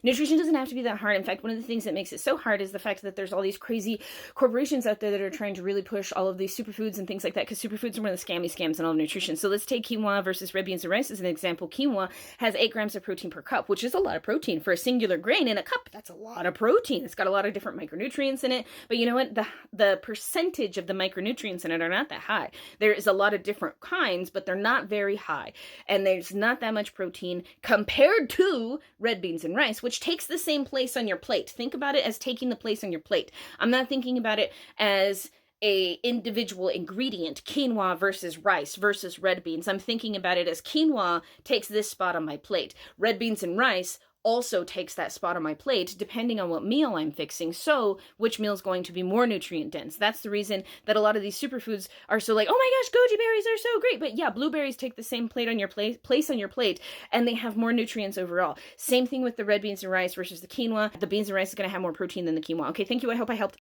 Nutrition doesn't have to be that hard. In fact, one of the things that makes it so hard is the fact that there's all these crazy corporations out there that are trying to really push all of these superfoods and things like that, because superfoods are one of the scams in all of nutrition. So let's take quinoa versus red beans and rice as an example. Quinoa has 8 grams of protein per cup, which is a lot of protein for a singular grain in a cup. That's a lot of protein. It's got a lot of different micronutrients in it, but you know what? The percentage of the micronutrients in it are not that high. There is a lot of different kinds, but they're not very high, and there's not that much protein compared to red beans and rice, which takes the same place on your plate. Think about it as taking the place on your plate. I'm not thinking about it as a individual ingredient, quinoa versus rice versus red beans. I'm thinking about it as quinoa takes this spot on my plate. Red beans and rice also takes that spot on my plate depending on what meal I'm fixing. So which meal is going to be more nutrient dense? That's the reason that a lot of these superfoods are so like, oh my gosh, goji berries are so great. But yeah, blueberries take the same plate on your place on your plate, and they have more nutrients overall. Same thing with the red beans and rice versus the quinoa. The beans and rice is going to have more protein than the quinoa. Okay, thank you. I hope I helped.